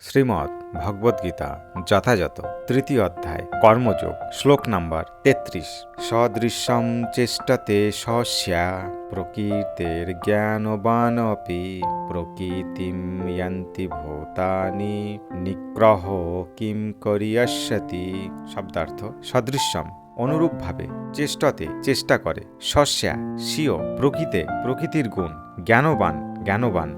শ্রীমদ্ ভগবদ্গীতা যথাযথ তৃতীয় অধ্যায় কর্মযোগ শ্লোক নাম্বার ৩৩। সদৃশ্যম চেষ্টতে স্যা প্রকৃতের জ্ঞানবানপি প্রকৃতিম ইয়ান্তি ভূতানি নিগ্রহ কিম করিষ্যতি। শব্দার্থ: সদৃশ্যম অনুরূপভাবে, চেষ্টতে চেষ্টা করে, স্যা স্বীয় প্রকৃতে প্রকৃতির গুণ, জ্ঞানবান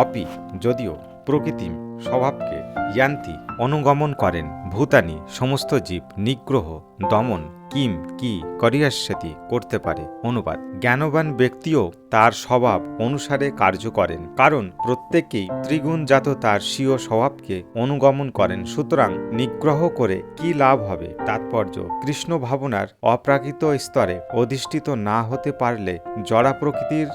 অপি যদিও, প্রকৃতিম স্বভাবকে, ইয়ান্তি অনুগমন করেন, ভূতানি সমস্ত জীব, নিগ্রহ দমন, কিম কি, করিষ্যতি করতে পারে। অনুবাদ: জ্ঞানবান ব্যক্তিও তার স্বভাব অনুসারে কার্য করেন, কারণ প্রত্যেকেই ত্রিগুণজাত তার স্বীয় স্বভাবকে অনুগমন করেন। সুতরাং নিগ্রহ করে কি লাভ হবে? তাৎপর্য: কৃষ্ণ ভাবনার অপ্রাকৃত স্তরে অধিষ্ঠিত না হতে পারলে জড়া প্রকৃতির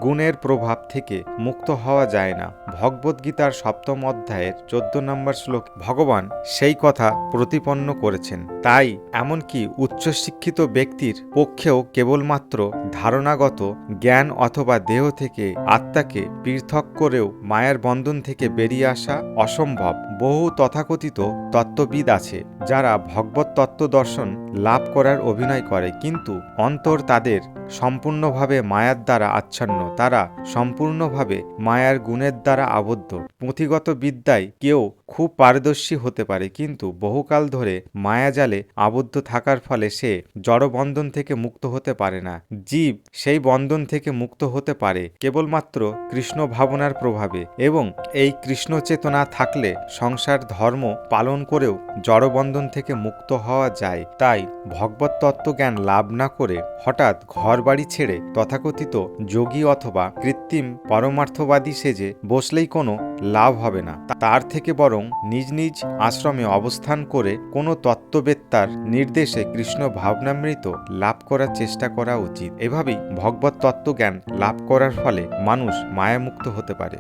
গুণের প্রভাব থেকে মুক্ত হওয়া যায় না। ভগবদ্গীতার ৭ম অধ্যায়ের ১৪ নম্বর শ্লোক ভগবান সেই কথা প্রতিপন্ন করেছেন। তাই এমনকি উচ্চশিক্ষিত ব্যক্তির পক্ষেও কেবলমাত্র ধারণাগত জ্ঞান অথবা দেহ থেকে আত্মাকে পৃথক করেও মায়ার বন্ধন থেকে বেরিয়ে আসা অসম্ভব। বহু তথাকথিত তত্ত্ববিদ আছে যারা ভগবত তত্ত্ব দর্শন লাভ করার অভিনয় করে, কিন্তু অন্তর তাদের সম্পূর্ণভাবে মায়ার দ্বারা আচ্ছন্ন। তারা সম্পূর্ণভাবে মায়ার গুণের দ্বারা আবদ্ধ। পুঁথিগত বিদ্যায় কেউ খুব পারদর্শী হতে পারে, কিন্তু বহুকাল ধরে মায়াজালে আবদ্ধ থাকার ফলে সে জড়বন্ধন থেকে মুক্ত হতে পারে না। জীব সেই বন্ধন থেকে মুক্ত হতে পারে কেবলমাত্র কৃষ্ণ ভাবনার প্রভাবে, এবং এই কৃষ্ণ চেতনা থাকলে সংসার ধর্ম পালন করেও জড়বন্ধন থেকে মুক্ত হওয়া যায়। তাই ভগবত তত্ত্বজ্ঞান লাভ না করে হঠাৎ ঘর বাড়ি ছেড়ে তথাকথিত যোগী অথবা কৃত্রিম পরমার্থবাদী সেজে বসলেই কোনো লাভ হবে না। তার থেকে বরং নিজ নিজ আশ্রমে অবস্থান করে কোনো তত্ত্ববেত্তার নির্দেশে কৃষ্ণ ভাবনামৃত লাভ করার চেষ্টা করা উচিত। এভাবেই ভগবত তত্ত্বজ্ঞান লাভ করার ফলে মানুষ মায়ামুক্ত হতে পারে।